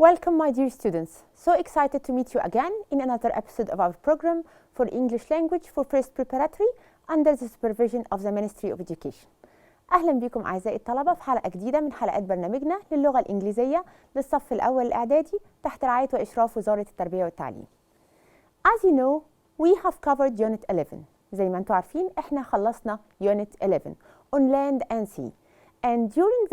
Welcome, my dear students. So excited to meet you again in another episode of our program for English language for first preparatory under the supervision of the Ministry of Education. أهلا بكم أعزائي الطلبة في حلقة جديدة من حلقات برنامجنا للغة الإنجليزية للصف الأول الإعدادي تحت رعاية وإشراف وزارة التربية والتعليم. As you know, we have covered Unit 11. زي ما انتم عارفين احنا خلصنا Unit 11 on land and sea. And during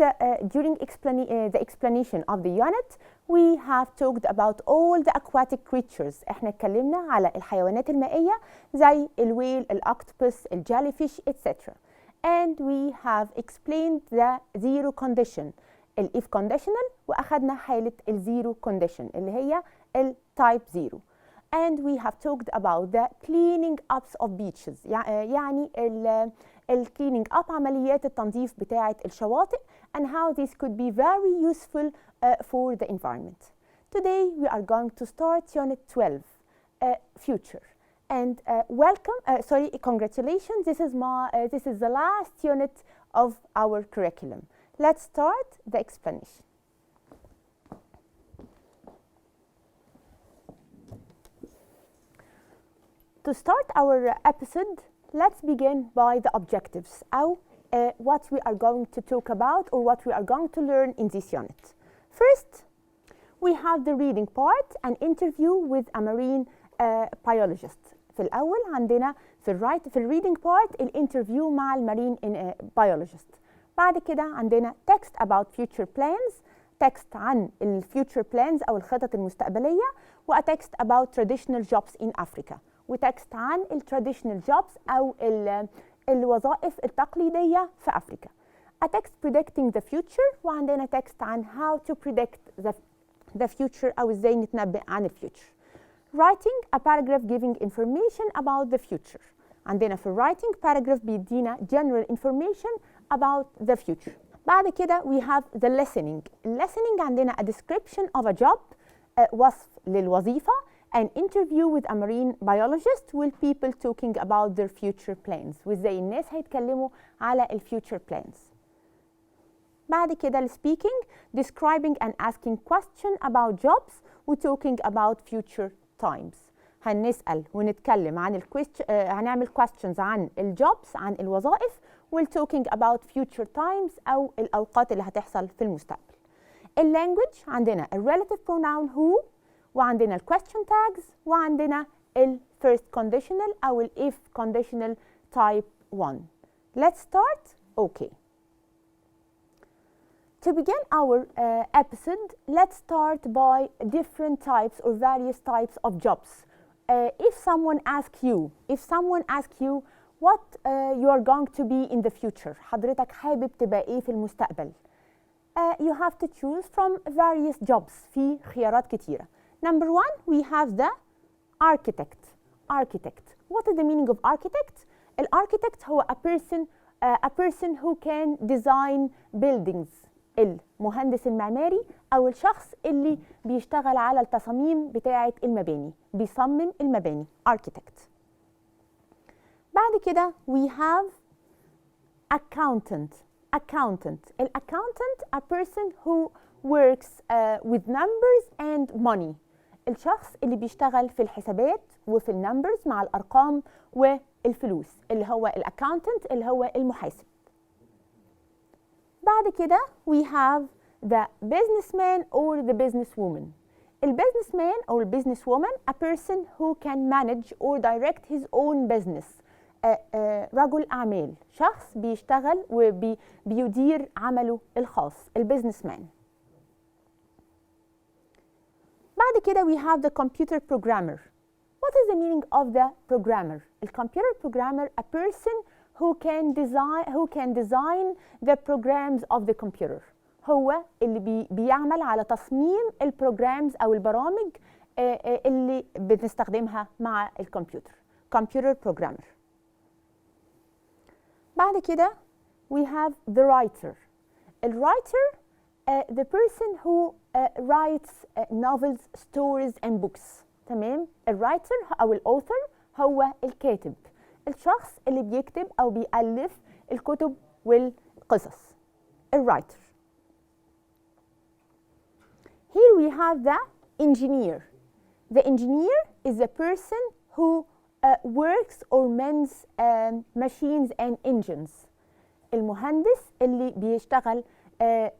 the explanation of the unit, we have talked about all the aquatic creatures. احنا اتكلمنا على الحيوانات المائية زي الويل, الأكتوبس, الجاليفيش, etc. And we have explained the zero condition, if conditional, وأخذنا حالة الزيرو condition اللي هي type 0. And we have talked about the cleaning ups of beaches, يعني cleaning up عمليات التنظيف بتاعة الشواطئ and how this could be very useful for the environment. Today we are going to start Unit 12, Future. And congratulations, this is the last unit of our curriculum. Let's start the explanation. To start our episode, let's begin by the objectives, or what we are going to talk about or what we are going to learn in this unit. First, we have the reading part, an interview with a marine biologist. في الأول عندنا في الريدنج بارت الانترفيو مع المارين biologist. بعد كده عندنا text about future plans, text عن future plans أو الخطط المستقبلية, وtext about traditional jobs in Africa. وتكست عن traditional jobs أو الوظائف التقليدية في أفريقيا. A text predicting the future, وعندنا text عن how to predict the future أو إزاي نتنبأ عن future. Writing a paragraph giving information about the future. عندنا في writing paragraph بيدينا general information about the future. بعد كده we have the listening. Listening عندنا a description of a job, وصف للوظيفة, an interview with a marine biologist with people talking about their future plans. وإزاي الناس هيتكلموا على future plans. بعد كده speaking, describing and asking question about jobs و talking about future times. هنسأل ونتكلم عن هنعمل questions عن الجوبس, عن الوظائف, و talking about future times أو الأوقات اللي هتحصل في المستقبل. اللانجوج عندنا relative pronoun who, وعندنا question tags, وعندنا first conditional أو if conditional type 1. Let's start. Okay. To begin our episode, let's start by different types or various types of jobs. If someone asks you what you are going to be in the future, حضرتك حابب تبقى إيه في المستقبل? You have to choose from various jobs. في خيارات كتيرة. Number one, we have the architect. Architect. What is the meaning of architect? An architect هو a person who can design buildings. المهندس المعماري أو الشخص اللي بيشتغل على التصاميم بتاعة المباني, بيصمم المباني. Architect. بعد كده we have accountant. Accountant. An accountant, a person who works with numbers and money. الشخص اللي بيشتغل في الحسابات وفي النمبرز مع الأرقام والفلوس, اللي هو الأكاونتنت, اللي هو المحاسب. بعد كده we have the businessman or the businesswoman. البيزنسمان أو البيزنسwoman, a person who can manage or direct his own business. رجل أعمال, شخص بيشتغل وبيدير عمله الخاص, البيزنسمان. بعد كده we have the computer programmer. What is the meaning of the programmer? The computer programmer, a person who can design the programs of the computer. هو اللي بيعمل على تصميم البروجرامز أو البرامج اللي بنستخدمها مع الكمبيوتر. Computer programmer. بعد كده we have the writer. The writer, the person who writes novels, stories and books. تمام. الرايتر أو الأوثر هو الكاتب, الشخص اللي بيكتب أو بيألف الكتب والقصص. الرايتر. Here we have the engineer. The engineer is a person who works or mends machines and engines. المهندس اللي بيشتغل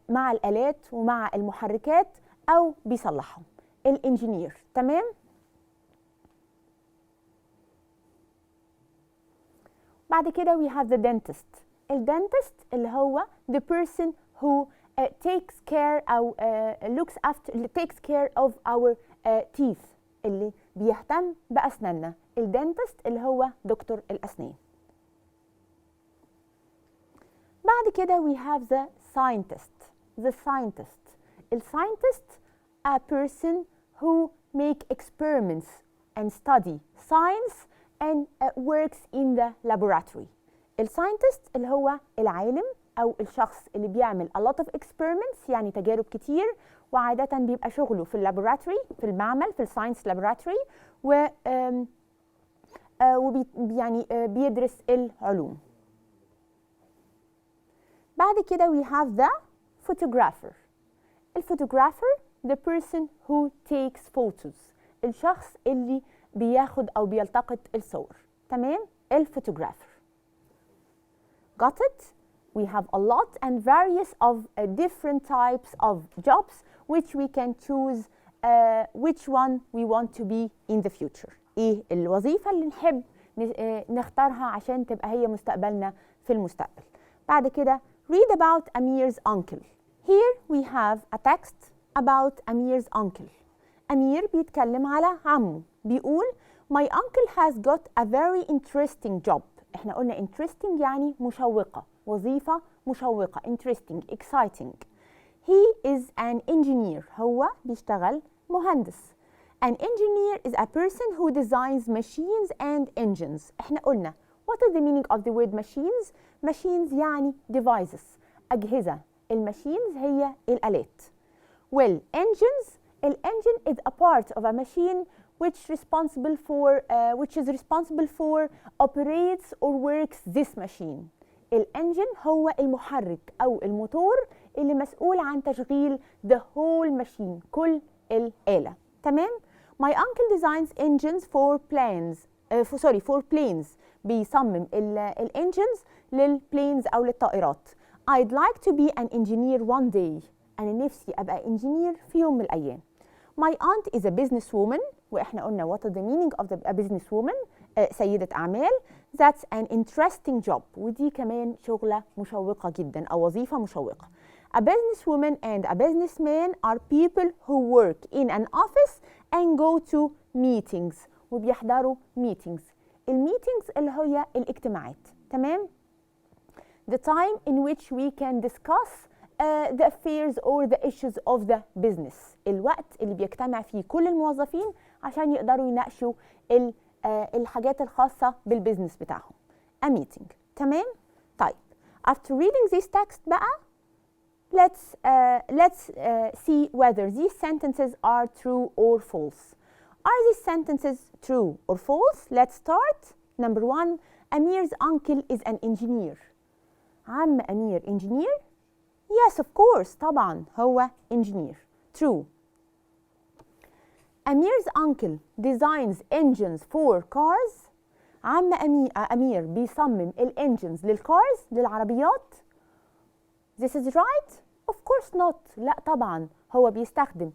مع الآلات ومع المحركات أو بيصلحهم. الانجينير. تمام؟ بعد كده we have the dentist. الدنتست اللي هو the person who takes care أو takes care of our teeth. اللي بيهتم بأسناننا. الدنتست اللي هو دكتور الأسنان. بعد كده we have the scientist. The scientist. الساينتست a person who make experiments and study science and works in the laboratory. الساينتست اللي هو العالم أو الشخص اللي بيعمل a lot of experiments يعني تجارب كتير وعادة بيبقى شغله في اللابوراتوري في المعمل في الساينس لابوراتوري يعني بيدرس العلوم. بعد كده we have the photographer. الفوتوغرافر the person who takes photos. الشخص اللي بياخد أو بيلتقط الصور. تمام؟ الفوتوغرافر. Got it? We have a lot and various of different types of jobs which we can choose which one we want to be in the future. إيه الوظيفة اللي نحب نختارها عشان تبقى هي مستقبلنا في المستقبل. بعد كده read about Amir's uncle. Here we have a text about Amir's uncle. أمير بيتكلم على عمه. بيقول My uncle has got a very interesting job. احنا قلنا interesting يعني مشوقة. وظيفة مشوقة. Interesting, exciting. He is an engineer. هو بيشتغل مهندس. An engineer is a person who designs machines and engines. احنا قلنا what is the meaning of the word machines? Machines يعني devices. أجهزة. الماشينز هي الآلات. Well, engines. Engine is a part of a machine which is responsible for operates or works this machine. الانجن هو المحرك أو الموتور اللي مسؤول عن تشغيل the whole machine كل الآلة. تمام؟ My uncle designs engines for planes. بيصمم الانجنز للبلينز أو للطائرات. I'd like to be an engineer one day. أنا نفسي أبقى انجينير في يوم من الأيام. My aunt is a businesswoman. وإحنا قلنا what is the meaning of a businesswoman? سيدة أعمال. That's an interesting job. ودي كمان شغلة مشوقة جدا أو وظيفة مشوقة. A businesswoman and a businessman are people who work in an office and go to meetings. وبيحضروا meetings. الميتينجز اللي هي الاجتماعات. تمام؟ The time in which we can discuss the affairs or the issues of the business. الوقت اللي بيجتمع فيه كل الموظفين عشان يقدروا يناقشوا الحاجات الخاصة بالبيزنس بتاعهم. A meeting. تمام؟ طيب. After reading this text بقى let's see whether these sentences are true or false. Are these sentences true or false? Let's start. Number 1. Amir's uncle is an engineer. عم أمير engineer? Yes, of course. طبعا هو engineer. True. Amir's uncle designs engines for cars. عم أمير بيصمم الانجنز للكارز للعربيات. This is right? Of course not. لا طبعا هو بيستخدم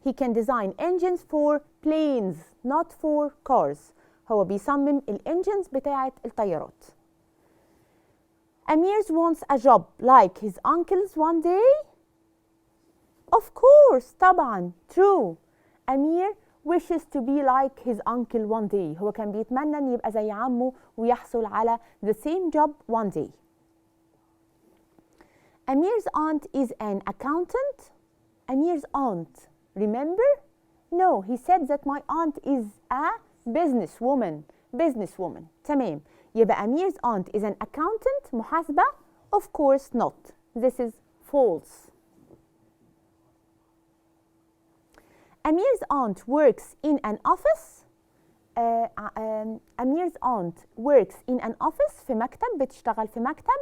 he can design engines for planes not for cars. هو بيصمم الانجنز بتاعة الطيارات. Amir's wants a job like his uncle's one day. Of course طبعا. True. Amir wishes to be like his uncle one day. هو كان بيتمنى ان يبقى زي عمه ويحصل على the same job one day. Amir's aunt is an accountant. Amir's aunt. Remember? No, he said that my aunt is a businesswoman. Businesswoman. تمام. يبقى Amir's aunt is an accountant. محاسبة. Of course not. This is false. Amir's aunt works in an office. Amir's aunt works in an office. في مكتب. بتشتغل في مكتب.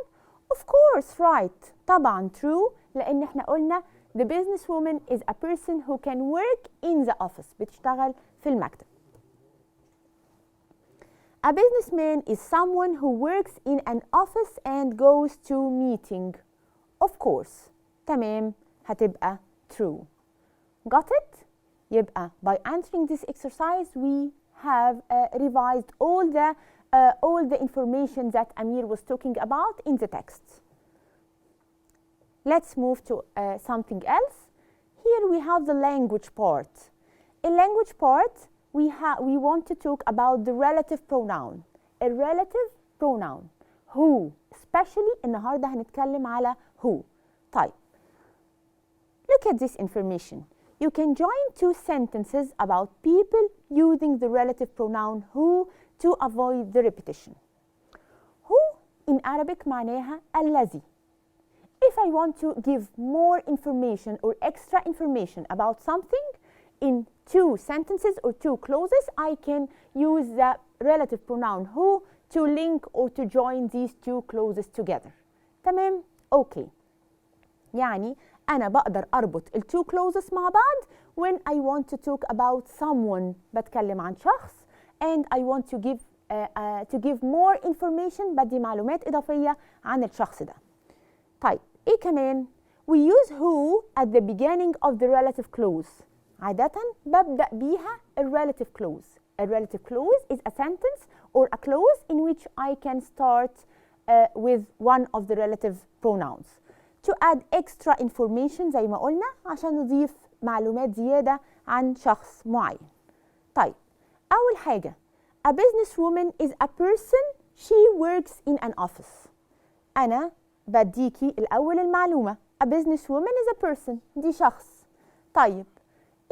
Of course right. طبعا true. لأن احنا قلنا The businesswoman is a person who can work in the office. بتشتغل في المكتب. A businessman is someone who works in an office and goes to meeting. Of course. تمام. هتبقى true. Got it? يبقى by answering this exercise we have revised all the information that Amir was talking about in the text. Let's move to something else. Here we have the language part. In language part, we want to talk about the relative pronoun. A relative pronoun. Who. Especially النهارده هنتكلم على who. طيب. Look at this information. You can join two sentences about people using the relative pronoun who to avoid the repetition. Who in Arabic معناها الذي. If I want to give more information or extra information about something in two sentences or two clauses, I can use the relative pronoun who to link or to join these two clauses together. تمام؟ Okay. يعني أنا بقدر أربط ال two clauses مع بعض when I want to talk about someone. بتكلم عن شخص and I want to give more information. بدي معلومات إضافية عن الشخص ده. طيب إيه كمان؟ We use who at the beginning of the relative clause. عادة ببدأ بيها ال relative clause. A relative clause is a sentence or a clause in which I can start with one of the relative pronouns. To add extra information زي ما قلنا عشان نضيف معلومات زيادة عن شخص معين. طيب أول حاجة a businesswoman is a person she works in an office. أنا بديكي الأول المعلومة. A businesswoman is a person. دي شخص. طيب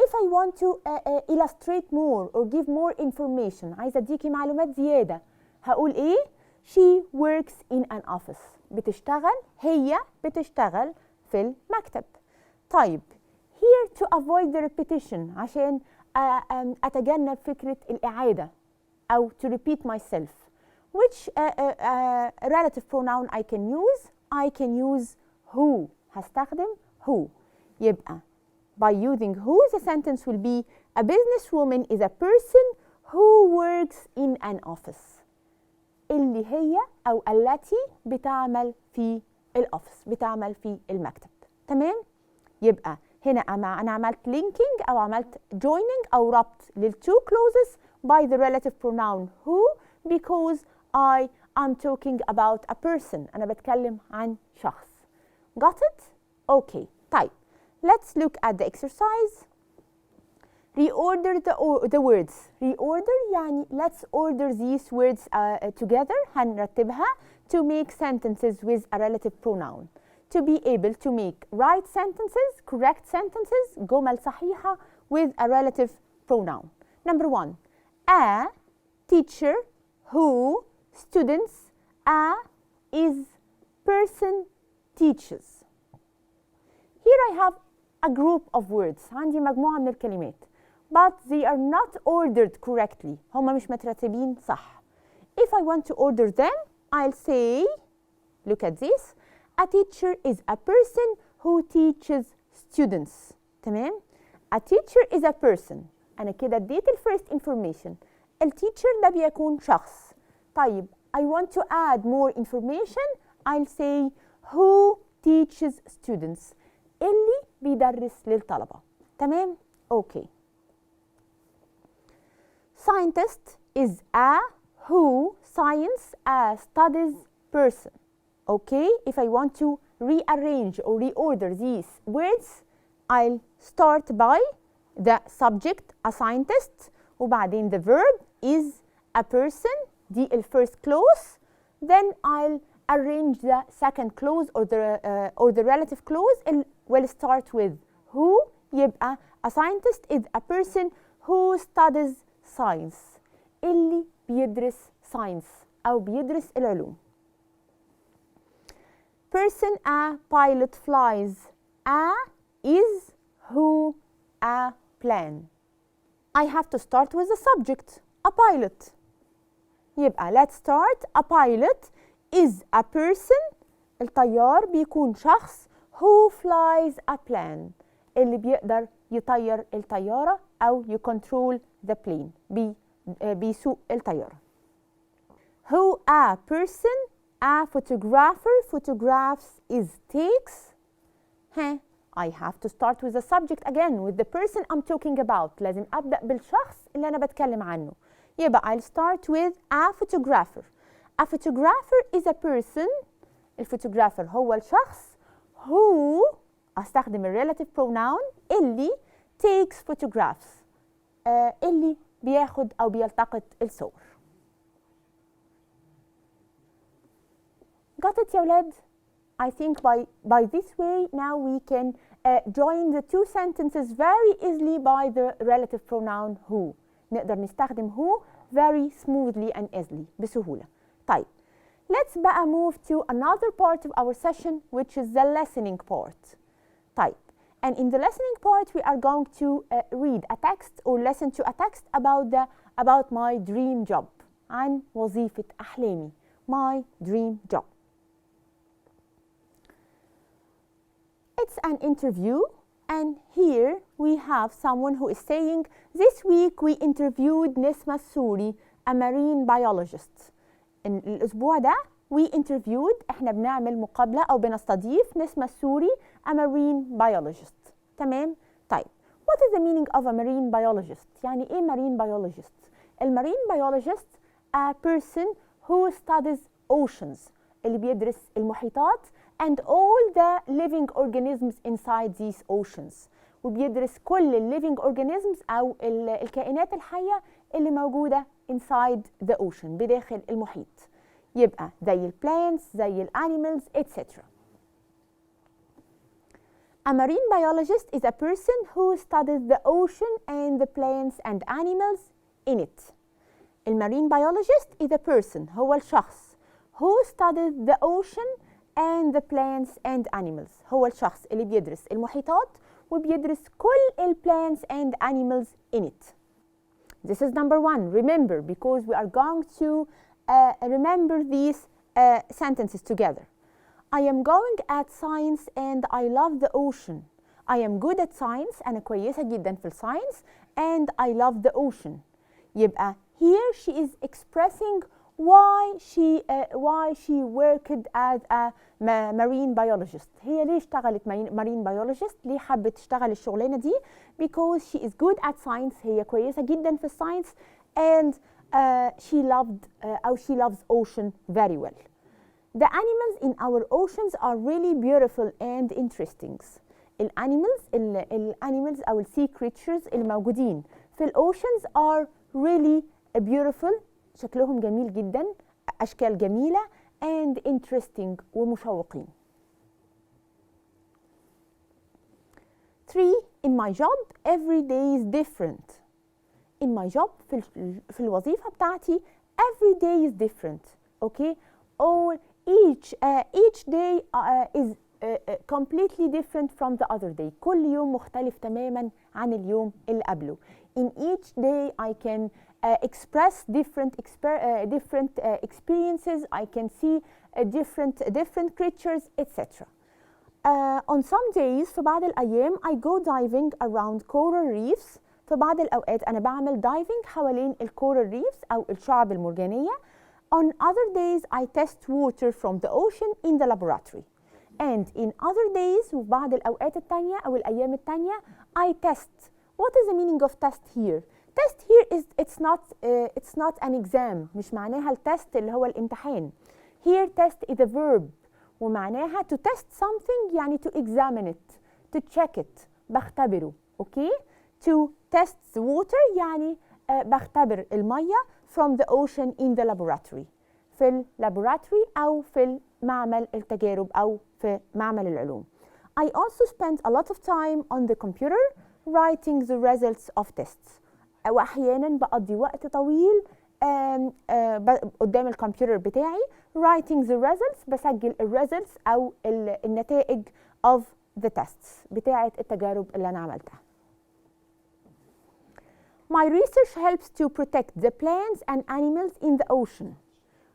if I want to illustrate more or give more information عايزة أديكي معلومات زيادة هقول إيه؟ She works in an office. هي بتشتغل في المكتب. طيب here to avoid the repetition عشان أتجنب فكرة الإعادة أو to repeat myself. Which relative pronoun I can use? I can use who. هستخدم who. يبقى by using who the sentence will be a businesswoman is a person who works in an office. اللي هي أو التي بتعمل في الأوفيس بتعمل في المكتب. تمام؟ يبقى هنا أنا عملت linking أو عملت joining أو ربط للtwo clauses by the relative pronoun who because I am talking about a person. أنا بتكلم عن شخص. Got it? Okay. طيب let's look at the exercise. Reorder the words. Reorder يعني let's order these words together. هنرتبها to make sentences with a relative pronoun. To be able to make right sentences, correct sentences, جمل صحيحة with a relative pronoun. Number one, a teacher who students a is person teaches. Here I have a group of words. عندي مجموعة من الكلمات. But they are not ordered correctly. هما مش مترتبين صح. If I want to order them, I'll say, look at this. A teacher is a person who teaches students. تمام؟ A teacher is a person. أنا كده اديت ال first information. ال teacher ده بيكون شخص. طيب I want to add more information. I'll say who teaches students. اللي بيدرس للطلبة. تمام؟ Okay. Scientist is a who science studies person. Okay, if I want to rearrange or reorder these words, I'll start by the subject, a scientist, وبعدين the verb is a person, دي ال first clause, then I'll arrange the second clause or the relative clause and we'll start with who. يبقى a scientist is a person who studies science. اللي بيدرس science أو بيدرس العلوم. Person a pilot flies. A is who a plane. I have to start with the subject, a pilot. يبقى let's start. A pilot is a person. الطيار بيكون شخص Who flies a plane? اللي بيقدر يطير الطيارة أو يكنترول the plane، بيسوق الطيارة. Who a person, a photographer photographs is takes. I have to start with the subject again, with the person I'm talking about. لازم أبدأ بالشخص اللي أنا بتكلم عنه. يبقى I'll start with a photographer. A photographer is a person. الفوتوغرافر هو الشخص who أستخدم relative pronoun اللي takes photographs، اللي بياخد أو بيلتقط الصور. Got it يا ولاد؟ I think by this way now we can join the two sentences very easily by the relative pronoun who. نقدر نستخدم who very smoothly and easily بسهولة. طيب let's بقى move to another part of our session which is the listening part. طيب and in the listening part we are going to read a text or listen to a text about my dream job. عن وظيفة أحلامي. My dream job. It's an interview and here we have someone who is saying this week we interviewed نسمة السوري a marine biologist. الأسبوع ده we interviewed احنا بنعمل مقابلة أو بنستضيف نسمة السوري a marine biologist. تمام؟ طيب what is the meaning of a marine biologist؟ يعني إيه marine biologist؟ المارين biologist a person who studies oceans اللي بيدرس المحيطات and all the living organisms inside these oceans وبيدرس كل ال living organisms أو الكائنات الحية اللي موجودة inside the ocean بداخل المحيط. يبقى زي ال plants زي ال animals etc. A marine biologist is a person who studies the ocean and the plants and animals in it. المارين biologist is a person هو الشخص who studies the ocean and the plants and animals. هو الشخص اللي بيدرس المحيطات وبيدرس كل ال plants and animals in it. This is number one. Remember, because we are going to remember these sentences together. I am going at science and I love the ocean. I am good at science. أنا كويسة جدا في الساينس and I love the ocean. يبقى here she is expressing why she worked as a marine biologist. هي ليه اشتغلت marine biologist؟ ليه حبت تشتغل الشغلانة دي؟ Because she is good at science. هي كويسة جدا في الساينس and she loves ocean very well. The animals in our oceans are really beautiful and interesting. الانيمالز أو sea creatures الموجودين في oceans are really beautiful. شكلهم جميل جدا، أشكال جميلة and interesting ومشوقين. 3. In my job every day is different. In my job في الوظيفة بتاعتي every day is different. Okay? Or each day is completely different from the other day. كل يوم مختلف تماما عن اليوم اللي قبله. In each day I can express different experiences. I can see different creatures, etc. On some days في بعض الأيام I go diving around coral reefs. في بعض الأوقات أنا بعمل diving حوالين الcoral reefs أو الشعب المرجانية. On other days I test water from the ocean in the laboratory. And in other days وفي بعض الأوقات التانية أو الأيام التانية I test. What is the meaning of test here? Test here is it's not an exam. مش معناها التست اللي هو الامتحان. Here test is a verb ومعناها to test something يعني to examine it, to check it. بختبره. Okay? To test the water يعني بختبر المية from the ocean in the laboratory. في laboratory أو في معمل التجارب أو في معمل العلوم. I also spent a lot of time on the computer writing the results of tests. وأحيانا بقضي وقت طويل قدام الكمبيوتر بتاعي writing the results بسجل results أو النتائج of the tests بتاعة التجارب اللي أنا عملتها. My research helps to protect the plants and animals in the ocean.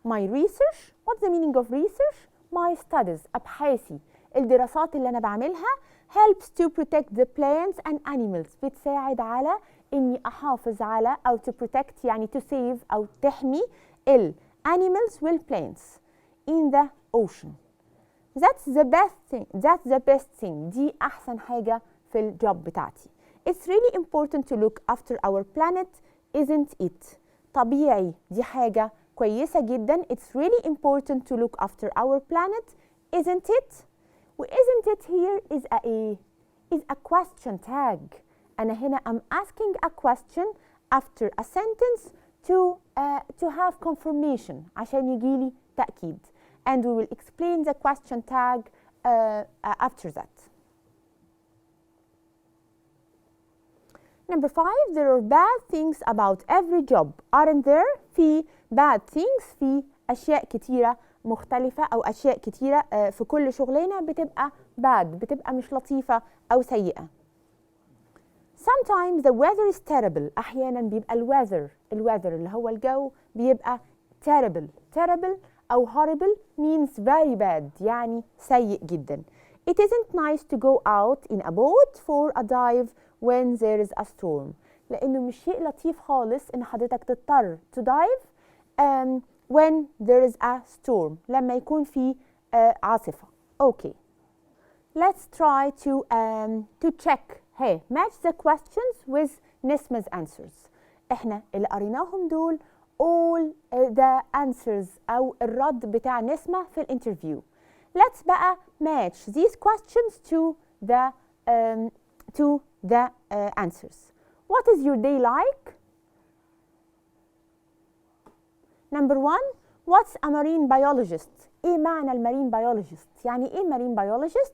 My research, what's the meaning of research? My studies, أبحاثي الدراسات اللي أنا بعملها helps to protect the plants and animals. بتساعد على إني أحافظ على أو to protect يعني to save أو تحمي ال animals وال plants in the ocean. That's the best thing. That's the best thing. دي أحسن حاجة في الجوب بتاعتي. It's really important to look after our planet, isn't it? طبيعي دي حاجة كويسة جدا. It's really important to look after our planet, isn't it? و isn't it here is a question tag. أنا هنا I'm asking a question after a sentence to have confirmation عشان يجيلي تأكيد. And we will explain the question tag after that. Number 5, there are bad things about every job, aren't there? في bad things، في أشياء كتيرة مختلفة أو أشياء كتيرة في كل شغلانة بتبقى bad، بتبقى مش لطيفة أو سيئة. Sometimes the weather is terrible. أحيانا بيبقى الweather اللي هو الجو بيبقى terrible أو horrible means very bad يعني سيء جدا. It isn't nice to go out in a boat for a dive when there is a storm. لأنه مش شيء لطيف خالص إن حضرتك تضطر to dive when there is a storm لما يكون في عاصفة. Okay. Let's try to check. Hey, match the questions with نسمة answers. إحنا اللي قريناهم دول all the answers أو الرد بتاع نسمة في الانترفيو. Let's بقى match these questions to the answers. What is your day like? Number 1, what's a marine biologist? إيه معنى المارين biologist؟ يعني إيه marine biologist؟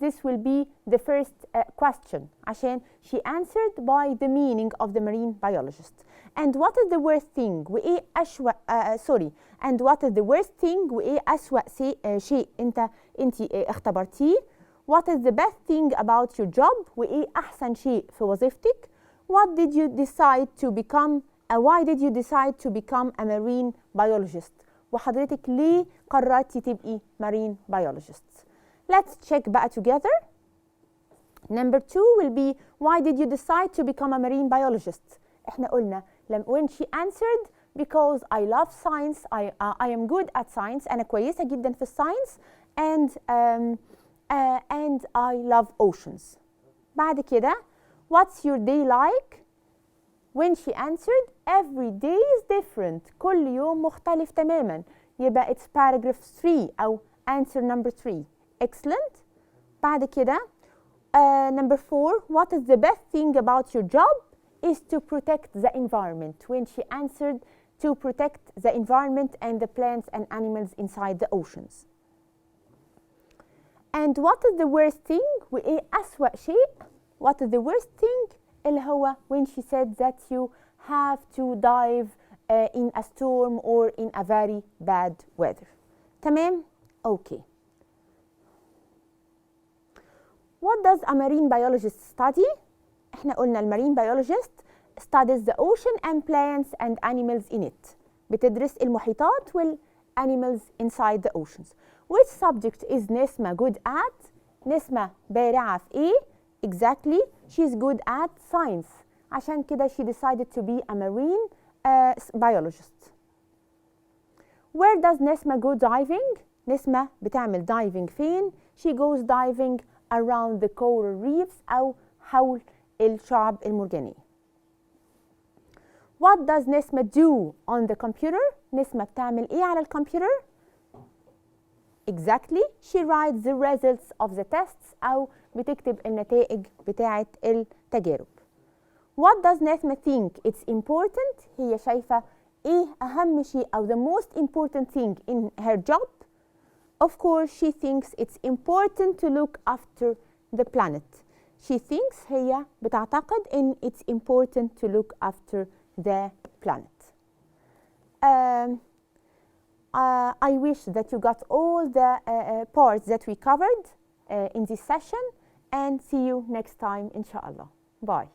this will be the first question عشان she answered by the meaning of the marine biologist. And what is the worst thing وإيه أسوأ and what is the worst thing وإيه أسوأ شيء أنت اختبرتيه. What is the best thing about your job وإيه أحسن شيء في وظيفتك. What did you decide to become why did you decide to become a marine biologist وحضرتك ليه قررتي تبقي marine biologist. Let's check بقى together. Number 2 will be why did you decide to become a marine biologist. احنا قلنا when she answered because I love science, I am good at science. أنا كويسة جدا في science and I love oceans. بعد كده what's your day like. When she answered every day is different. كل يوم مختلف تماما. يبقى it's paragraph 3 أو answer number 3. Excellent. بعد كده number 4, what is the best thing about your job is to protect the environment. When she answered to protect the environment and the plants and animals inside the oceans. And what is the worst thing وإيه أسوأ شيء. What is the worst thing اللي هو when she said that you have to dive in a storm or in a very bad weather. تمام؟ Okay. What does a marine biologist study? احنا قلنا المارين biologist studies the ocean and plants and animals in it. بتدرس المحيطات animals inside the oceans. Which subject is نسمة good at? نسمة بارعة في ايه؟ Exactly, she's good at science. عشان كده she decided to be a marine biologist. Where does نسمة go diving? نسمة بتعمل diving فين؟ She goes diving around the coral reefs أو حول الشعب المرجانية. What does نسمة do on the computer? نسمة بتعمل إيه على الكمبيوتر؟ Exactly, she writes the results of the tests أو بتكتب النتائج بتاعة التجارب. What does نسمة think it's important? هي شايفة إيه أهم شيء أو the most important thing in her job? Of course, she thinks it's important to look after the planet. She thinks هي بتعتقد إن it's important to look after the planet. I wish that you got all the parts that we covered in this session and see you next time, inshallah. Bye.